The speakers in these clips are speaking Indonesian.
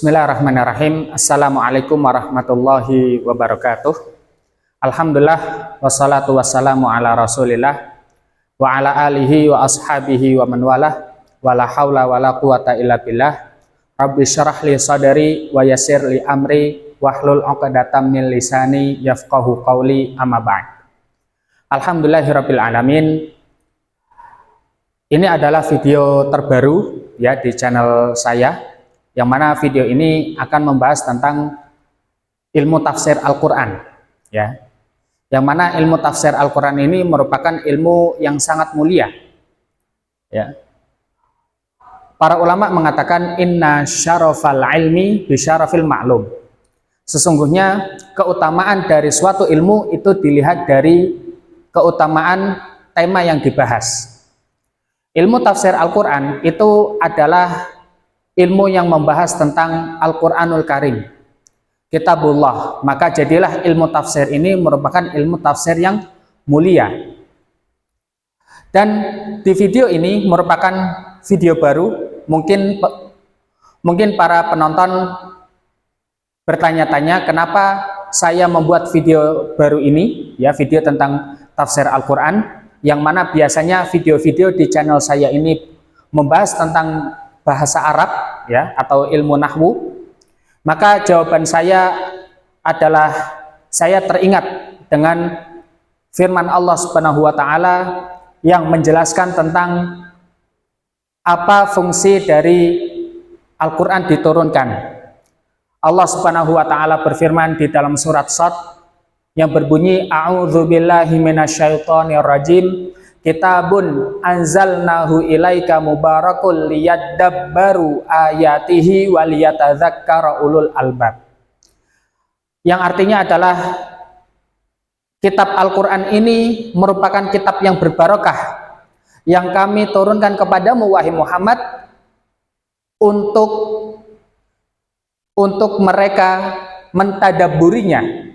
Bismillahirrahmanirrahim. Assalamualaikum warahmatullahi wabarakatuh. Alhamdulillah wassalatu wassalamu ala rasulillah wa ala alihi wa ashabihi wa man walah wa la hawla wa la quwata illa billah. Rabbi syarah li sadari wa yassir li amri wahlul 'uqdatam min lisani yafqahu qawli, amma ba'd. Alhamdulillahirabbil alamin. Ini adalah video terbaru ya di channel saya, yang mana video ini akan membahas tentang ilmu tafsir Al-Quran ya. Yang mana ilmu tafsir Al-Quran ini merupakan ilmu yang sangat mulia ya. Para ulama mengatakan inna syarafal ilmi bisyarafil ma'lum. Sesungguhnya keutamaan dari suatu ilmu itu dilihat dari keutamaan tema yang dibahas. Ilmu tafsir Al-Quran itu adalah ilmu yang membahas tentang Al-Quranul Karim, Kitabullah. Maka jadilah ilmu tafsir ini merupakan ilmu tafsir yang mulia. Dan di video ini merupakan video baru. Mungkin para penonton bertanya-tanya kenapa saya membuat video baru ini, ya, video tentang tafsir Al-Quran, yang mana biasanya video-video di channel saya ini membahas tentang bahasa Arab ya, atau ilmu nahwu. Maka jawaban saya adalah saya teringat dengan firman Allah Subhanahu wa taala yang menjelaskan tentang apa fungsi dari Al-Qur'an diturunkan. Allah Subhanahu wa taala berfirman di dalam surat Shad yang berbunyi a'udzubillahi minasyaitonir rajim. Kitabun anzalnahu ilaika mubarakul liyadabbaru ayatihi waliyatadzakkara ulul albab. Yang artinya adalah kitab Al-Quran ini merupakan kitab yang berbarokah yang kami turunkan kepadamu wahai Muhammad untuk mereka mentadabburinya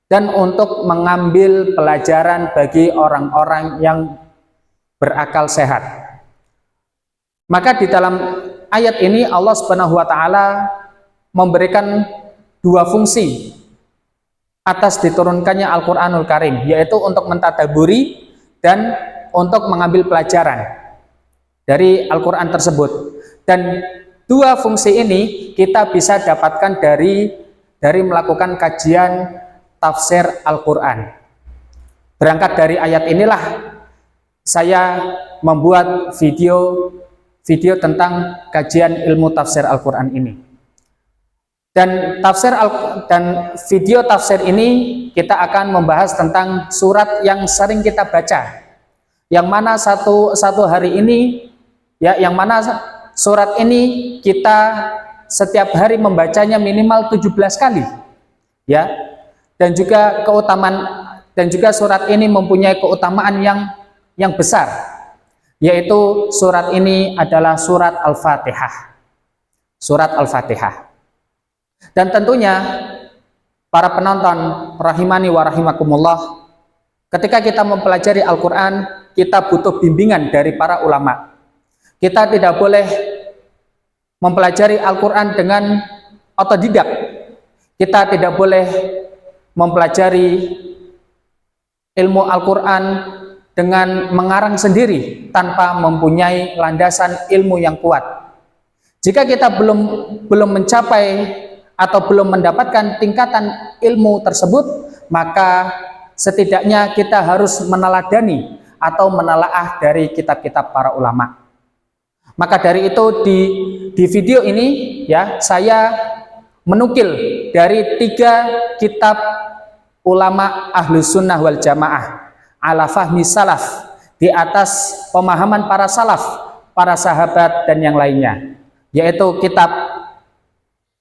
dan untuk mengambil pelajaran bagi orang-orang yang berakal sehat. Maka di dalam ayat ini Allah Subhanahu wa taala memberikan dua fungsi atas diturunkannya Al-Qur'anul Karim, yaitu untuk mentadaburi dan untuk mengambil pelajaran dari Al-Qur'an tersebut. Dan dua fungsi ini kita bisa dapatkan dari melakukan kajian tafsir Al-Quran. Berangkat dari ayat inilah saya membuat video tentang kajian ilmu tafsir Al-Quran ini. Dan video tafsir ini kita akan membahas tentang surat yang sering kita baca, yang mana satu hari ini ya, yang mana surat ini kita setiap hari membacanya minimal 17 kali ya. Dan juga surat ini mempunyai keutamaan yang besar, yaitu surat ini adalah surat Al-Fatihah. Surat Al-Fatihah. Dan tentunya para penonton rahimani wa rahimakumullah, ketika kita mempelajari Al-Quran, kita butuh bimbingan dari para ulama. Kita tidak boleh mempelajari Al-Quran dengan otodidak. Kita tidak boleh mempelajari ilmu Al-Quran dengan mengarang sendiri tanpa mempunyai landasan ilmu yang kuat. Jika kita belum mencapai atau belum mendapatkan tingkatan ilmu tersebut, maka setidaknya kita harus meneladani atau menelaah dari kitab-kitab para ulama. Maka dari itu di video ini ya, saya menukil dari 3 kitab ulama Ahlus Sunnah wal Jamaah ala fahmi salaf, di atas pemahaman para salaf, para sahabat dan yang lainnya, yaitu kitab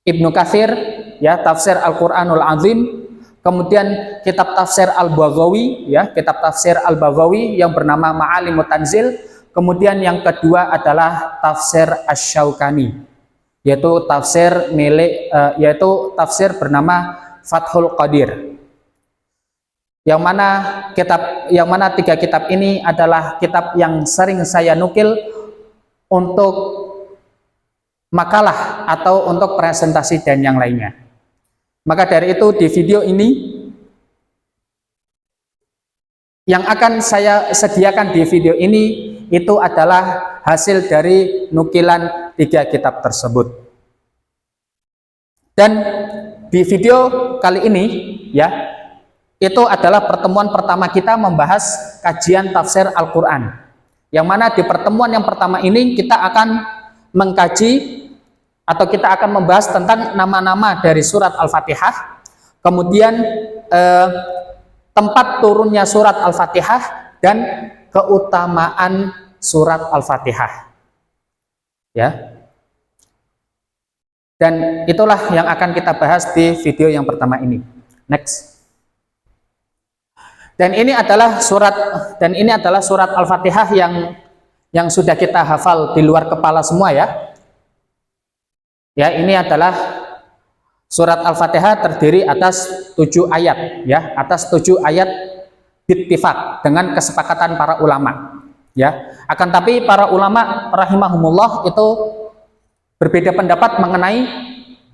Ibnu Katsir ya, tafsir Al-Quranul Azim, kemudian kitab tafsir Al-Baghawi ya, kitab tafsir Al-Baghawi yang bernama Ma'alimut Tanzil, kemudian yang kedua adalah tafsir Asy-Syaukani, yaitu tafsir bernama Fathul Qadir. Yang mana 3 kitab ini adalah kitab yang sering saya nukil untuk makalah atau untuk presentasi dan yang lainnya. Maka dari itu di video ini yang akan saya sediakan di video ini itu adalah hasil dari nukilan 3 kitab tersebut. Dan di video kali ini ya, itu adalah pertemuan pertama kita membahas kajian tafsir Al-Quran. Yang mana di pertemuan yang pertama ini kita akan mengkaji atau kita akan membahas tentang nama-nama dari surat Al-Fatihah, kemudian tempat turunnya surat Al-Fatihah dan keutamaan surat Al-Fatihah. Ya. Dan itulah yang akan kita bahas di video yang pertama ini. Next. Dan ini adalah surat Al-Fatihah yang sudah kita hafal di luar kepala semua ya. Ya, ini adalah surat Al-Fatihah terdiri atas 7 ayat ya, atas 7 ayat bittifaq dengan kesepakatan para ulama ya. Akan tapi para ulama rahimahumullah itu berbeda pendapat mengenai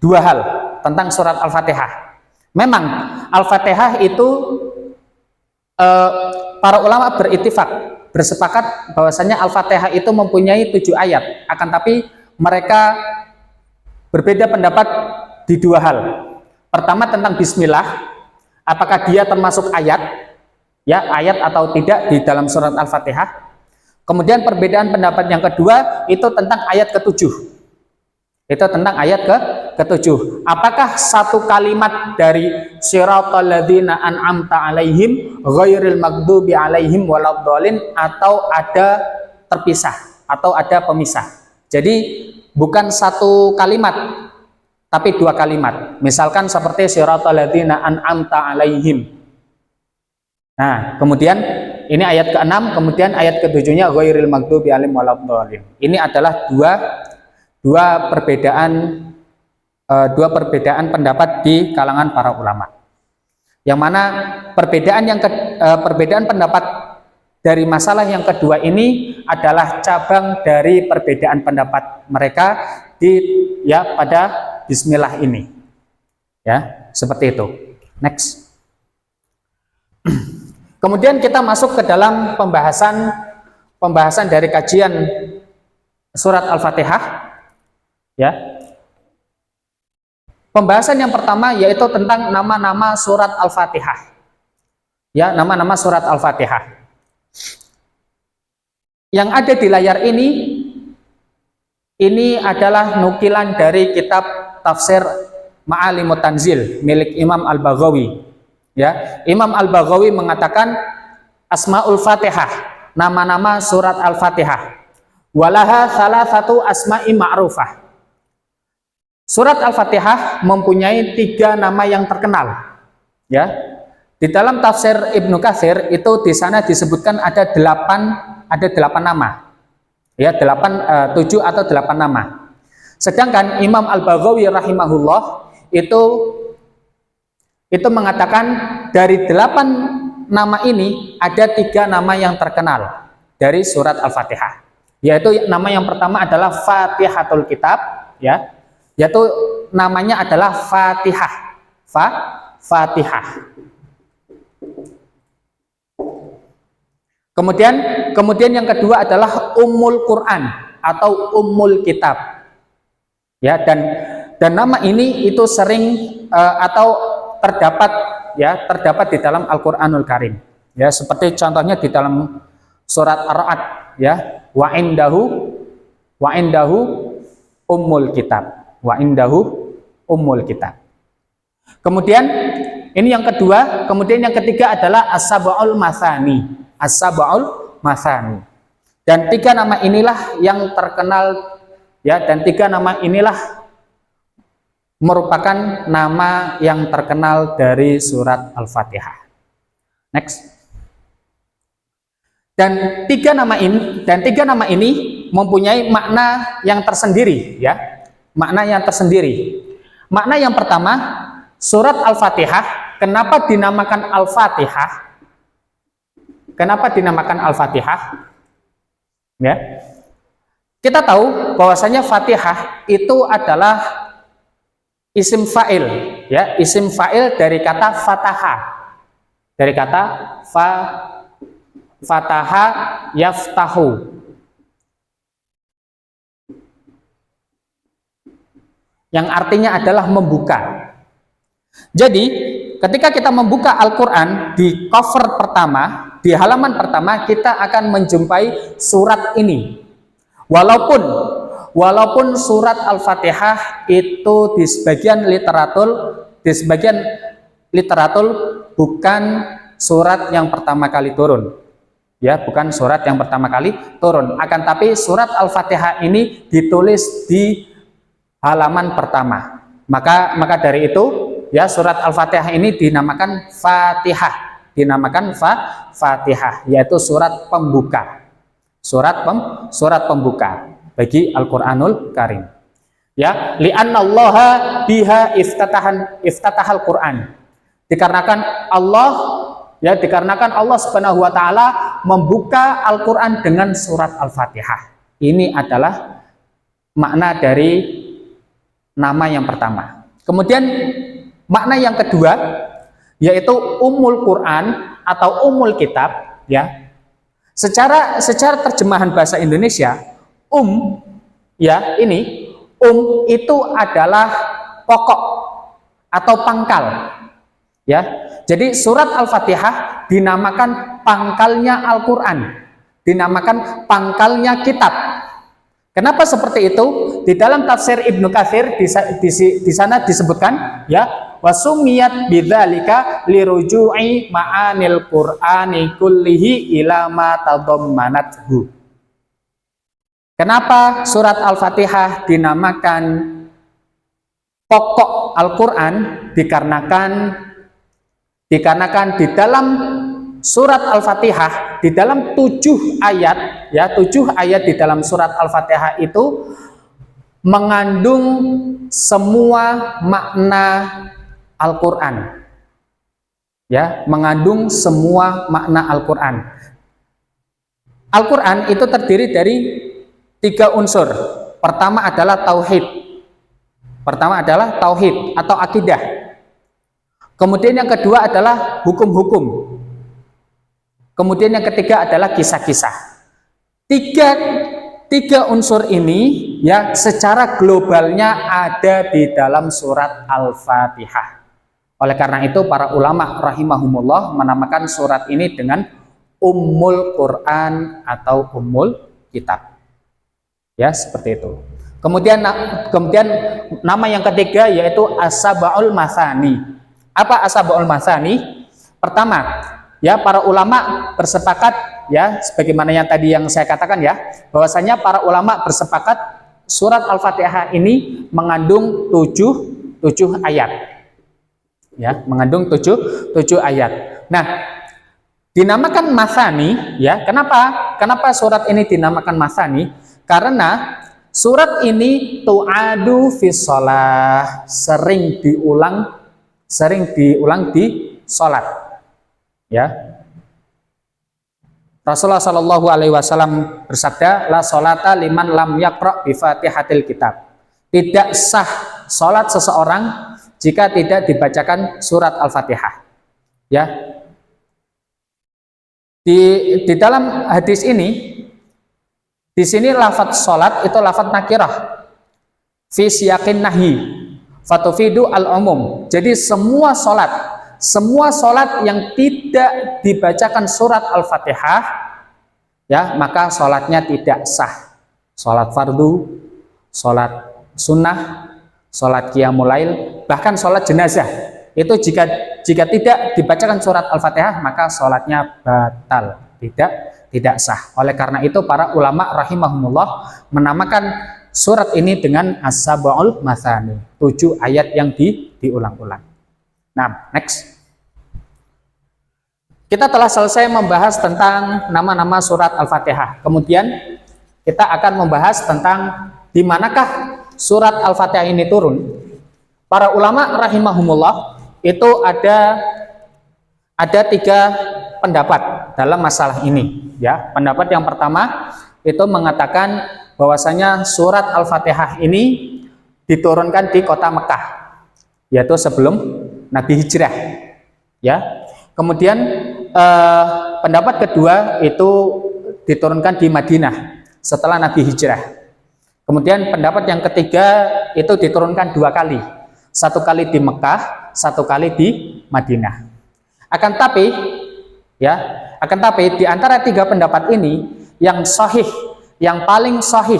2 hal tentang surat Al-Fatihah. Memang Al-Fatihah itu para ulama berittifaq, bersepakat bahwasanya Al-Fatihah itu mempunyai 7 ayat. Akan tapi mereka berbeda pendapat di 2 hal. Pertama tentang bismillah, apakah dia termasuk ayat ya, ayat atau tidak di dalam surat Al-Fatihah. Kemudian perbedaan pendapat yang kedua itu tentang ayat ke-7. Itu tentang ayat ke-7. Apakah satu kalimat dari siratal ladzina an'amta alaihim ghairil maghdubi alaihim waladdallin atau ada terpisah atau ada pemisah. Jadi bukan satu kalimat tapi 2 kalimat. Misalkan seperti siratal ladzina an'amta alaihim. Nah, kemudian ini ayat ke-6, kemudian ayat ke-7-nya ghairil maghdubi alaihim waladdallin. Ini adalah dua perbedaan pendapat di kalangan para ulama. Yang mana perbedaan pendapat dari masalah yang kedua ini adalah cabang dari perbedaan pendapat mereka pada bismillah ini. Ya, seperti itu. Next. Kemudian kita masuk ke dalam pembahasan dari kajian surat Al-Fatihah. Ya. Pembahasan yang pertama yaitu tentang nama-nama surat Al-Fatihah. Ya, nama-nama surat Al-Fatihah. Yang ada di layar ini adalah nukilan dari kitab tafsir Ma'alimut Tanzil milik Imam Al-Baghawi. Ya, Imam Al-Baghawi mengatakan Asmaul Fatihah, nama-nama surat Al-Fatihah. Walaha salasatu asma'i ma'rufah. Surat Al-Fatihah mempunyai 3 nama yang terkenal. Ya. Di dalam tafsir Ibnu Katsir itu di sana disebutkan ada 8 nama. Ya, 7 atau 8 nama. Sedangkan Imam Al-Baghawi rahimahullah itu mengatakan dari 8 nama ini ada 3 nama yang terkenal dari surat Al-Fatihah. Yaitu nama yang pertama adalah Fatihatul Kitab, ya. Yaitu namanya adalah Fatihah. Fatihah. Kemudian yang kedua adalah Ummul Quran atau Ummul Kitab. Ya, dan nama ini itu sering atau terdapat di dalam Al-Qur'anul Karim. Ya, seperti contohnya di dalam surat Ar-Ra'd, ya, wa indahu Ummul Kitab. Wa indahu Ummul Kitab. Kemudian ini yang kedua, kemudian yang ketiga adalah As-Sab'ul Matsani. As-Sab'ul Matsani. Dan 3 nama inilah yang terkenal, ya, dan 3 nama inilah merupakan nama yang terkenal dari surat Al-Fatihah. Next. Dan 3 nama ini mempunyai makna yang tersendiri, ya. Makna yang tersendiri. Makna yang pertama, surat Al-Fatihah, kenapa dinamakan Al-Fatihah? Kenapa dinamakan Al-Fatihah? Ya. Kita tahu bahwasanya Fatihah itu adalah isim fa'il, ya, isim fa'il dari kata fataha. Dari kata fataha yaftahu. Yang artinya adalah membuka. Jadi, ketika kita membuka Al-Qur'an di cover pertama, di halaman pertama, kita akan menjumpai surat ini. Walaupun surat Al-Fatihah itu di sebagian literatur bukan surat yang pertama kali turun. Ya, bukan surat yang pertama kali turun. Akan tapi surat Al-Fatihah ini ditulis di halaman pertama. Maka dari itu, ya, surat Al-Fatihah ini dinamakan Fatihah. Dinamakan Fatihah, yaitu surat pembuka. Surat pembuka bagi Al-Qur'anul Karim. Ya, li'annallaha biha iftatahal Qur'an. Dikarenakan Allah Subhanahu wa taala membuka Al-Qur'an dengan surat Al-Fatihah. Ini adalah makna dari nama yang pertama. Kemudian makna yang kedua yaitu Ummul Quran atau Ummul Kitab, ya. Secara terjemahan bahasa Indonesia, ya, ini itu adalah pokok atau pangkal, ya. Jadi surat Al-Fatihah dinamakan pangkalnya Al-Qur'an, dinamakan pangkalnya kitab. Kenapa seperti itu? Di dalam tafsir Ibnu Katsir di sana disebutkan, ya, wasumiyat bidzalika liruju'i ma'anil Qur'ani kullihi ila ma tadammanathu. Kenapa surat Al-Fatihah dinamakan pokok Al-Qur'an? Dikarenakan di dalam surat Al-Fatihah, di dalam 7 ayat, ya, 7 ayat di dalam surat Al-Fatihah itu mengandung semua makna Al-Qur'an. Ya, mengandung semua makna Al-Qur'an. Al-Qur'an itu terdiri dari 3 unsur. Pertama adalah tauhid. Atau akidah. Kemudian yang kedua adalah hukum-hukum. Kemudian yang ketiga adalah kisah-kisah. Tiga unsur ini, ya, secara globalnya ada di dalam surat Al-Fatihah. Oleh karena itu para ulama rahimahumullah menamakan surat ini dengan Ummul Quran atau Ummul Kitab. Ya, seperti itu. Kemudian nama yang ketiga yaitu As-Sab'ul Matsani. Apa As-Sab'ul Matsani? Pertama, ya, para ulama bersepakat, ya, sebagaimana yang tadi yang saya katakan, ya, bahwasanya para ulama bersepakat surat Al-Fatihah ini mengandung 7 ayat. Ya, mengandung 7 ayat. Nah, dinamakan Matsani, ya. Kenapa surat ini dinamakan Matsani? Karena surat ini tu'adu fi shalah, sering diulang di salat. Ya, Rasulullah Shallallahu Alaihi Wasallam bersabda, la sholata liman lam yaqra bi fatihatil kitab. Tidak sah sholat seseorang jika tidak dibacakan surat Al-Fatihah. Ya, di dalam hadis ini, di sini lafadz sholat itu lafadz nakirah fi siyaqin nahi fatufidu al-umum. Jadi semua sholat yang tidak dibacakan surat Al-Fatihah, ya, maka sholatnya tidak sah. Sholat fardu, sholat sunnah, sholat qiyamul lail, bahkan sholat jenazah, itu jika tidak dibacakan surat Al-Fatihah maka sholatnya batal, tidak sah. Oleh karena itu para ulama rahimahumullah menamakan surat ini dengan As-Sab'ul Matsani, 7 ayat yang diulang-ulang. Nah, next. Kita telah selesai membahas tentang nama-nama surat Al-Fatihah. Kemudian kita akan membahas tentang di manakah surat Al-Fatihah ini turun. Para ulama rahimahumullah itu ada 3 pendapat dalam masalah ini, ya. Pendapat yang pertama itu mengatakan bahwasanya surat Al-Fatihah ini diturunkan di kota Mekah, yaitu sebelum Nabi hijrah. Ya. Kemudian pendapat kedua itu diturunkan di Madinah setelah Nabi hijrah. Kemudian pendapat yang ketiga itu diturunkan 2 kali. 1 kali di Mekah, 1 kali di Madinah. Akan tapi di antara 3 pendapat ini yang sahih, yang paling sahih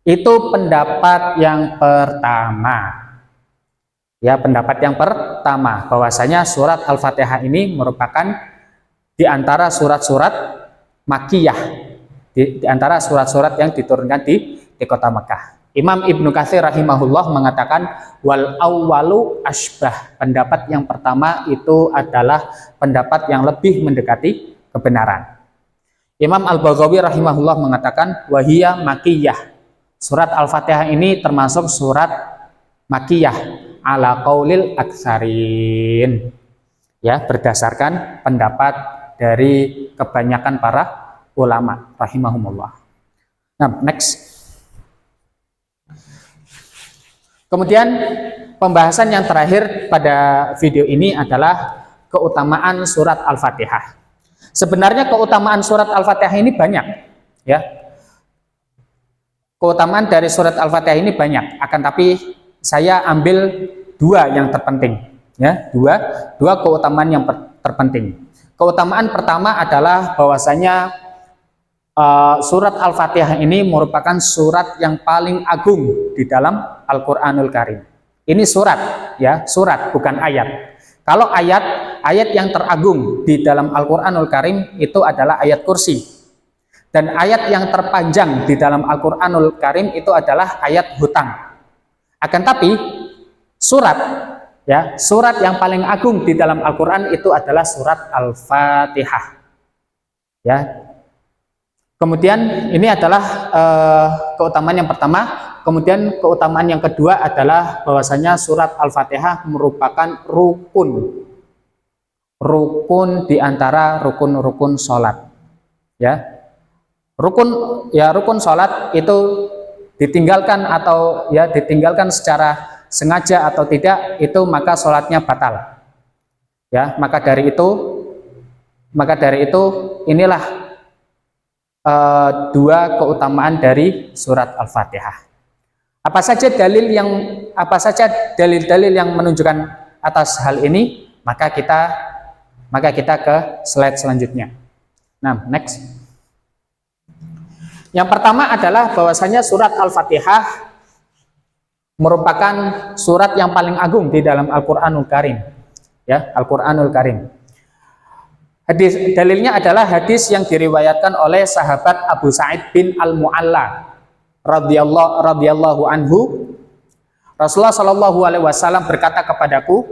itu pendapat yang pertama. Ya, pendapat yang pertama bahwasanya surat Al-Fatihah ini merupakan di antara surat-surat Makkiyah, di antara surat-surat yang diturunkan di kota Mekah. Imam Ibnu Katsir rahimahullah mengatakan wal awwalu asbah. Pendapat yang pertama itu adalah pendapat yang lebih mendekati kebenaran. Imam Al-Baghawi rahimahullah mengatakan wahiyah Makkiyah. Surat Al-Fatihah ini termasuk surat Makkiyah ala qaulil aksarin. Ya, berdasarkan pendapat dari kebanyakan para ulama rahimahumullah. Nah, next. Kemudian pembahasan yang terakhir pada video ini adalah keutamaan surat Al-Fatihah. Sebenarnya keutamaan surat Al-Fatihah ini banyak, ya. Keutamaan dari surat Al-Fatihah ini banyak, akan tapi saya ambil 2 yang terpenting, ya. Dua keutamaan yang terpenting. Keutamaan pertama adalah bahwasanya surat Al-Fatihah ini merupakan surat yang paling agung di dalam Al-Quranul Karim. Ini surat, ya, surat bukan ayat. Kalau ayat yang teragung di dalam Al-Quranul Karim itu adalah ayat kursi. Dan ayat yang terpanjang di dalam Al-Quranul Karim itu adalah ayat hutang. Akan tapi surat yang paling agung di dalam Al-Quran itu adalah surat Al-Fatihah. Ya. Kemudian ini adalah keutamaan yang pertama. Kemudian keutamaan yang kedua adalah bahwasanya surat Al-Fatihah merupakan rukun di antara rukun-rukun sholat. Ya, rukun sholat itu ditinggalkan ditinggalkan secara sengaja atau tidak, itu maka sholatnya batal. Ya, maka dari itu inilah 2 keutamaan dari surat Al-Fatihah. Apa saja dalil-dalil yang menunjukkan atas hal ini? Maka kita ke slide selanjutnya. Nah, next. Yang pertama adalah bahwasanya surat Al-Fatihah merupakan surat yang paling agung di dalam Al-Qur'anul Karim. Ya, Al-Qur'anul Karim. Dalilnya adalah hadis yang diriwayatkan oleh sahabat Abu Sa'id bin Al-Mu'alla radhiyallahu anhu. Rasulullah Shallallahu alaihi wasallam berkata kepadaku,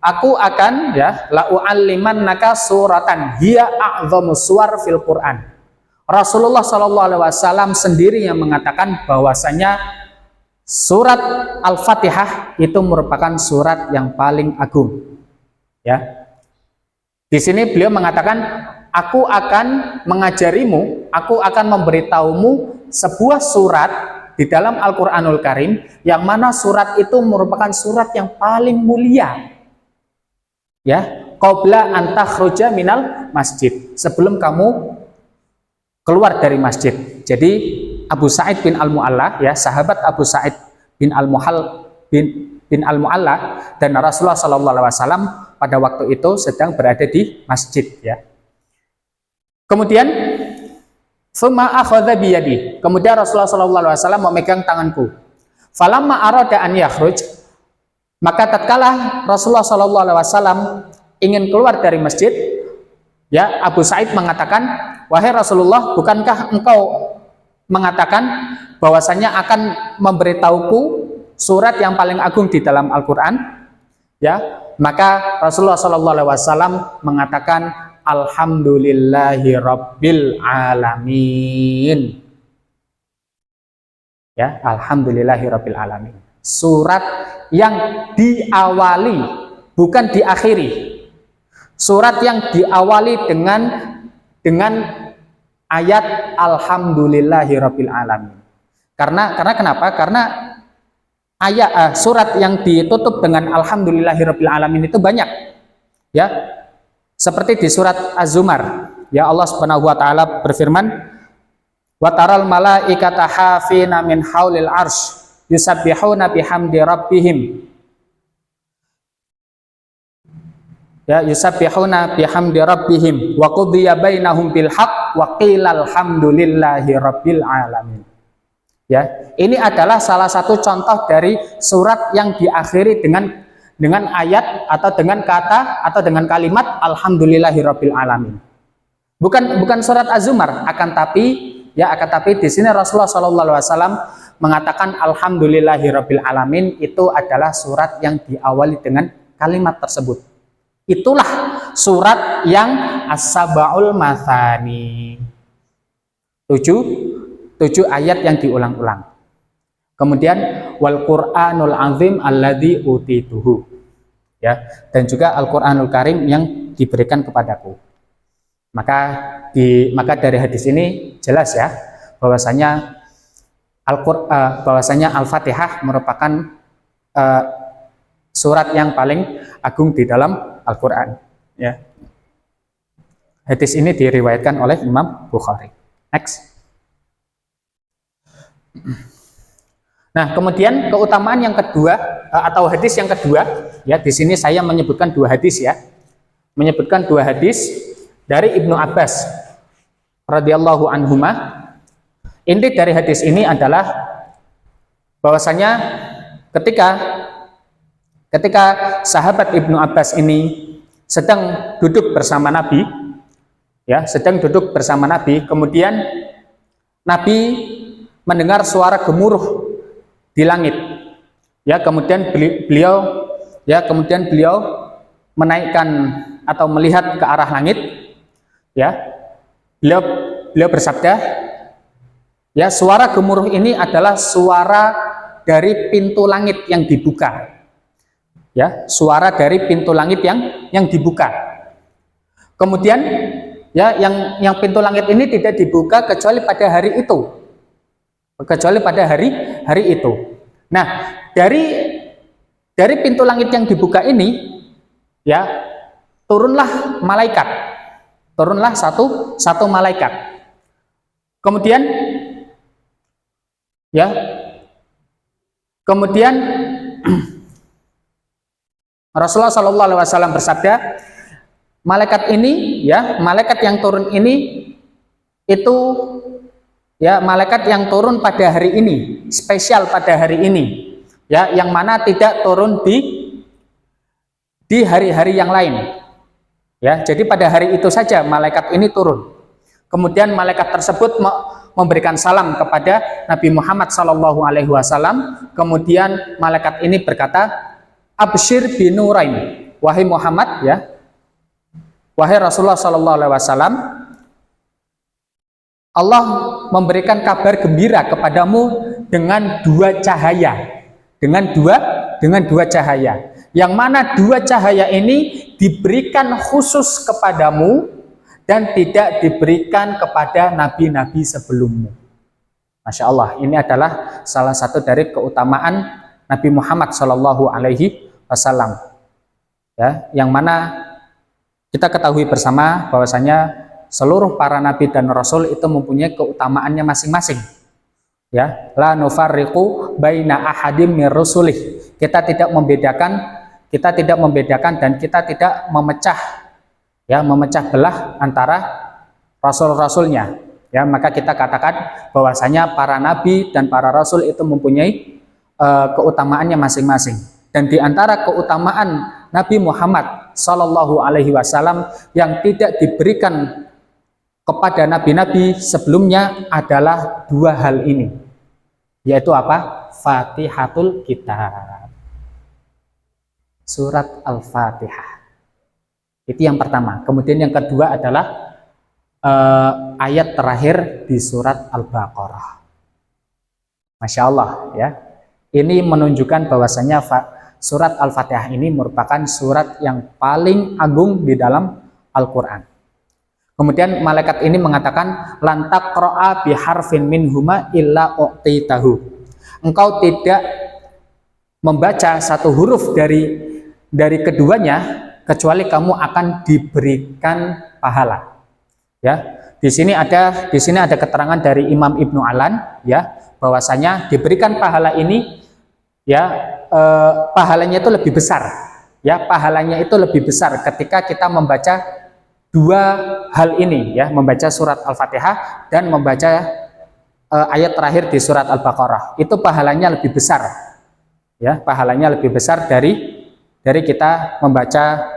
aku akan la'u'allimannaka suratan hiya a'dhamus suwar fil Qur'an. Rasulullah Shallallahu alaihi wasallam sendiri yang mengatakan bahwasanya surat Al-Fatihah itu merupakan surat yang paling agung. Ya. Di sini beliau mengatakan, aku akan mengajarimu, aku akan memberitahumu sebuah surat di dalam Al-Quranul Karim, yang mana surat itu merupakan surat yang paling mulia. Ya, qabla an takhruja minal masjid, sebelum kamu keluar dari masjid. Jadi Abu Sa'id bin Al-Mu'alla, ya, sahabat Abu Sa'id bin Al-Mu'alla dan Rasulullah Shallallahu alaihi wasallam pada waktu itu sedang berada di masjid, ya. Kemudian summa akhadha biyadi. Kemudian Rasulullah sallallahu alaihi wasallam memegang tanganku. Falamma arada an yakhruj, maka tatkala Rasulullah sallallahu alaihi wasallam ingin keluar dari masjid, ya, Abu Sa'id mengatakan, wahai Rasulullah, bukankah engkau mengatakan bahwasanya akan memberitahuku surat yang paling agung di dalam Al-Qur'an? Ya, maka Rasulullah sallallahu alaihi wasallam mengatakan, alhamdulillahi rabbil alamin. Ya, alhamdulillahi rabbil alamin. Surat yang diawali, bukan diakhiri. Surat yang diawali dengan ayat alhamdulillahi rabbil alamin. Karena kenapa? Karena surat yang ditutup dengan alhamdulillahirabbil alamin itu banyak. Ya. Seperti di surat Az-Zumar, ya Allah Subhanahu wa taala berfirman, "Wa taral malaikata hafina min haulil arsy yusabbihuna bihamdi rabbihim." Ya, yusabbihuna bihamdi rabbihim wa qudiya bainahum bil haqq wa qila alhamdulillahi rabbil alamin. Ya, ini adalah salah satu contoh dari surat yang diakhiri dengan ayat atau dengan kata atau dengan kalimat alhamdulillahirabbil alamin. Bukan surat Az-Zumar, akan tapi di sini Rasulullah SAW mengatakan alhamdulillahirabbil alamin itu adalah surat yang diawali dengan kalimat tersebut. Itulah surat yang as-sabaul mathani. 7 ayat yang diulang-ulang. Kemudian wal Qur'anul azim alladzi utituhu. Ya, dan juga Al-Qur'anul Karim yang diberikan kepadaku. Maka dari hadis ini jelas ya bahwasanya Al-Fatihah merupakan surat yang paling agung di dalam Al-Qur'an, ya. Hadis ini diriwayatkan oleh Imam Bukhari. Next. Nah, kemudian keutamaan yang kedua atau hadis yang kedua, ya di sini saya menyebutkan 2 hadis ya. Menyebutkan 2 hadis dari Ibnu Abbas radhiyallahu anhuma. Inti dari hadis ini adalah bahwasanya ketika sahabat Ibnu Abbas ini sedang duduk bersama Nabi, ya, kemudian Nabi mendengar suara gemuruh di langit, ya, kemudian beliau menaikkan atau melihat ke arah langit, ya, beliau bersabda, ya, suara gemuruh ini adalah suara dari pintu langit yang dibuka, ya, suara dari pintu langit yang dibuka. Kemudian, ya, yang pintu langit ini tidak dibuka kecuali pada hari itu. Nah, dari pintu langit yang dibuka ini, ya, turunlah satu malaikat. Kemudian Rasulullah SAW bersabda, malaikat ini, ya, malaikat yang turun ini itu, ya, malaikat yang turun pada hari ini, spesial pada hari ini, ya, yang mana tidak turun di hari-hari yang lain, ya. Jadi pada hari itu saja malaikat ini turun. Kemudian malaikat tersebut memberikan salam kepada Nabi Muhammad SAW. Kemudian malaikat ini berkata, "Absyir binurain," wahai Muhammad, ya, wahai Rasulullah SAW, Allah memberikan kabar gembira kepadamu dengan 2 cahaya, dengan dua cahaya, yang mana 2 cahaya ini diberikan khusus kepadamu dan tidak diberikan kepada nabi-nabi sebelummu. Masya Allah, ini adalah salah satu dari keutamaan Nabi Muhammad SAW, ya, yang mana kita ketahui bersama bahwasanya seluruh para nabi dan rasul itu mempunyai keutamaannya masing-masing, ya. La nufarriqu baina ahadim mir rusulih. Kita tidak membedakan dan kita tidak memecah belah antara rasul-rasulnya, ya. Maka kita katakan bahwasanya para nabi dan para rasul itu mempunyai keutamaannya masing-masing. Dan di antara keutamaan Nabi Muhammad SAW yang tidak diberikan kepada nabi-nabi sebelumnya adalah 2 hal ini, yaitu apa? Fatihatul Kitab, surat Al-Fatihah. Itu yang pertama. Kemudian yang kedua adalah ayat terakhir di surat Al-Baqarah. Masya Allah, ya. Ini menunjukkan bahwasanya surat Al-Fatihah ini merupakan surat yang paling agung di dalam Al-Quran. Kemudian malaikat ini mengatakan, lantak ro'a biharfin minhuma illa u'titahu. Engkau tidak membaca satu huruf dari keduanya kecuali kamu akan diberikan pahala. Ya, di sini ada keterangan dari Imam Ibnu Alan, ya, bahwasanya diberikan pahala ini, ya, pahalanya itu lebih besar. Ya, pahalanya itu lebih besar ketika kita membaca dua hal ini, ya, membaca surat Al-Fatihah dan membaca ayat terakhir di surat Al-Baqarah. Itu pahalanya lebih besar, ya, pahalanya lebih besar dari kita membaca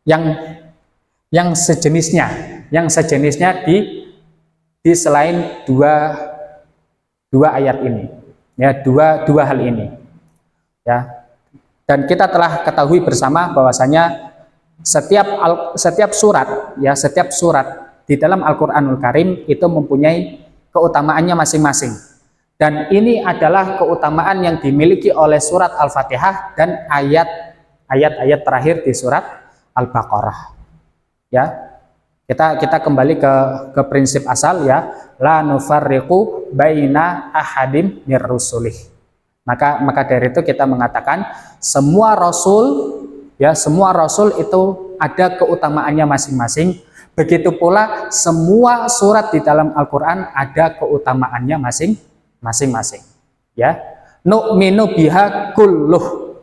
yang sejenisnya di selain dua ayat ini, ya, dua hal ini, ya. Dan kita telah ketahui bersama bahwasanya setiap surat, ya, setiap surat di dalam Al-Qur'anul Karim itu mempunyai keutamaannya masing-masing. Dan ini adalah keutamaan yang dimiliki oleh surat Al-Fatihah dan ayat-ayat terakhir di surat Al-Baqarah. Ya. Kita kembali ke prinsip asal, ya, la nufarriqu baina ahadim mir rusulih. Maka dari itu kita mengatakan semua rasul, ya, semua rasul itu ada keutamaannya masing-masing. Begitu pula semua surat di dalam Al-Qur'an ada keutamaannya masing-masing. Ya, nu'minu biha kulluh.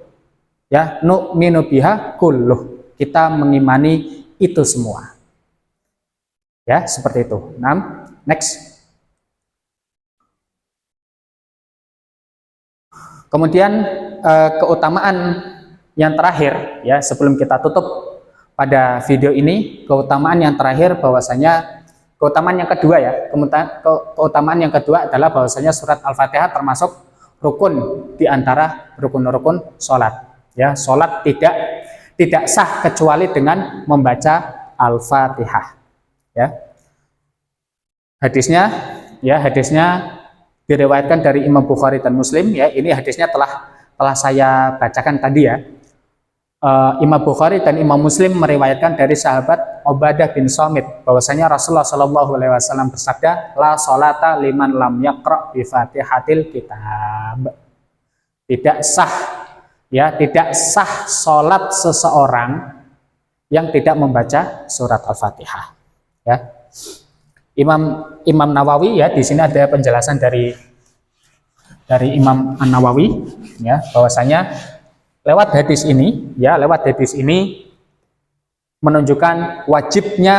Ya, nu'minu biha kulluh. Kita mengimani itu semua. Ya, seperti itu. Next. Kemudian keutamaan yang terakhir, ya, sebelum kita tutup pada video ini, keutamaan yang terakhir bahwasanya keutamaan yang kedua, ya, keutamaan yang kedua adalah bahwasanya surat Al-Fatihah termasuk rukun di antara rukun-rukun sholat. Ya, sholat tidak sah kecuali dengan membaca Al-Fatihah. Ya. Hadisnya diriwayatkan dari Imam Bukhari dan Muslim, ya. Ini hadisnya telah saya bacakan tadi, ya. Imam Bukhari dan Imam Muslim meriwayatkan dari sahabat Ubadah bin Samit bahwasanya Rasulullah Shallallahu Alaihi Wasallam bersabda, la sholata liman lam yaqra bi fatihatil kitab. Tidak sah, ya, tidak sah sholat seseorang yang tidak membaca surat Al-Fatihah. Ya. Imam Nawawi, ya, di sini ada penjelasan dari Imam An-Nawawi, ya, bahwasanya lewat hadis ini menunjukkan wajibnya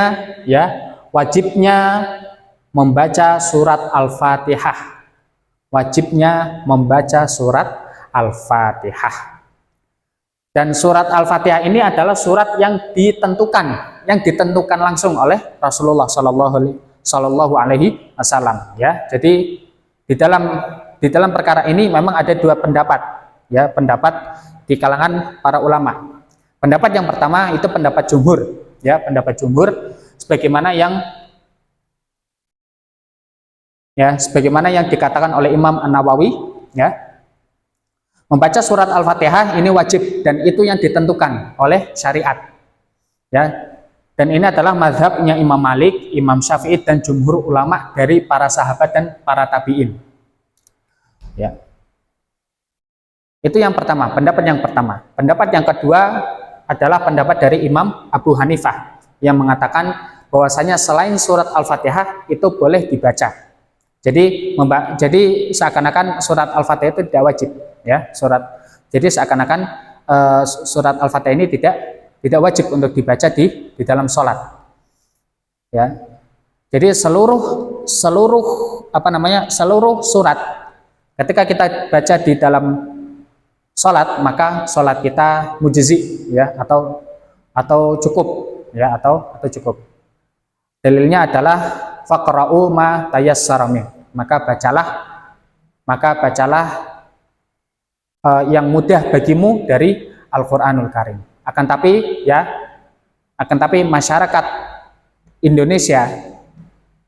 membaca surat Al-Fatihah. Wajibnya membaca surat Al-Fatihah. Dan surat Al-Fatihah ini adalah surat yang ditentukan langsung oleh Rasulullah Shallallahu Alaihi Wasallam. Ya, jadi di dalam perkara ini memang ada dua pendapat, ya, pendapat di kalangan para ulama. Pendapat yang pertama itu pendapat jumhur, ya, pendapat jumhur sebagaimana yang dikatakan oleh Imam An-Nawawi, ya. Membaca surat Al-Fatihah ini wajib dan itu yang ditentukan oleh syariat. Ya. Dan ini adalah mazhabnya Imam Malik, Imam Syafi'i dan jumhur ulama dari para sahabat dan para tabi'in. Ya. Itu yang pertama, pendapat yang pertama. Pendapat yang kedua adalah pendapat dari Imam Abu Hanifah yang mengatakan bahwasanya selain surat Al-Fatihah itu boleh dibaca. Jadi seakan-akan surat Al-Fatihah itu tidak wajib, ya, jadi seakan-akan surat Al-Fatihah ini tidak wajib untuk dibaca di dalam sholat. Ya. Jadi seluruh surat ketika kita baca di dalam sholat, maka sholat kita mujzi, ya, atau cukup, ya, atau cukup. Dalilnya adalah faqra'u ma tayassara min. Maka bacalah yang mudah bagimu dari Al-Qur'anul Karim. Akan tapi masyarakat Indonesia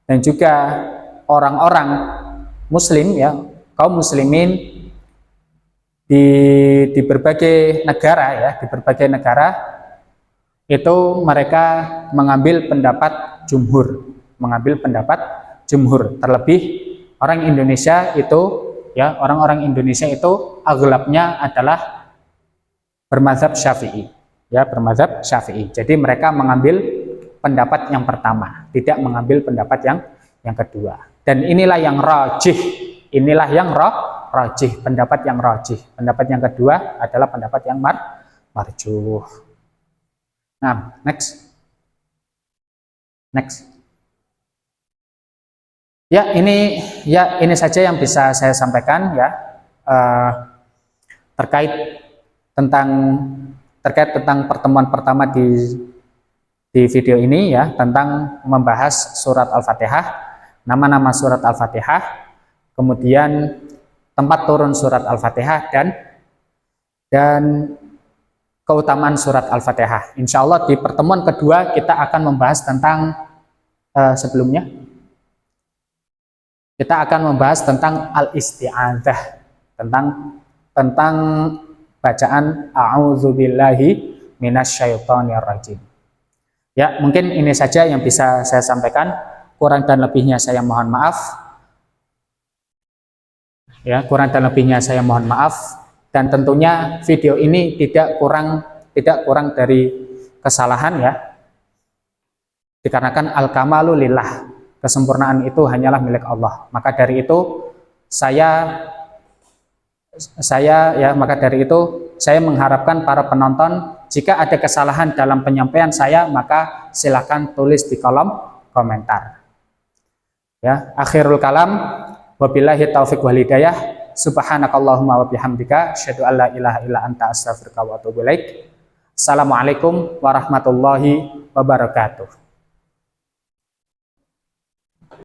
dan juga orang-orang muslim, ya, kaum muslimin di berbagai negara, ya, itu mereka mengambil pendapat jumhur, terlebih orang Indonesia itu ya, orang-orang Indonesia itu aghlabnya adalah bermadzhab Syafi'i, ya, bermadzhab Syafi'i. Jadi mereka mengambil pendapat yang pertama, tidak mengambil pendapat yang kedua. Dan inilah yang rajih, pendapat yang rajih. Pendapat yang kedua adalah pendapat yang marjuh. Nah, next. Ya, ini saja yang bisa saya sampaikan ya, terkait tentang pertemuan pertama di video ini ya, tentang membahas surat Al-Fatihah, nama-nama surat Al-Fatihah, kemudian tempat turun surat Al-Fatihah dan keutamaan surat Al-Fatihah. Insya Allah di pertemuan kedua kita akan membahas tentang sebelumnya kita akan membahas tentang al-isti'adzah, tentang bacaan a'udzubillahi minasyaitonir rajim. Ya, mungkin ini saja yang bisa saya sampaikan. Kurang dan lebihnya saya mohon maaf. Ya, kurang dan lebihnya saya mohon maaf. Dan tentunya video ini tidak kurang dari kesalahan ya. Dikarenakan al-kamalu lillah, kesempurnaan itu hanyalah milik Allah. Maka dari itu saya mengharapkan para penonton, jika ada kesalahan dalam penyampaian saya, maka silakan tulis di kolom komentar. Ya, akhirul kalam, wabillahi taufiq wal hidayah. Subhanakallahumma wa bihamdika, asyhadu an la ilaha illa anta, astaghfiruka wa atubu ilaik. Assalamualaikum warahmatullahi wabarakatuh.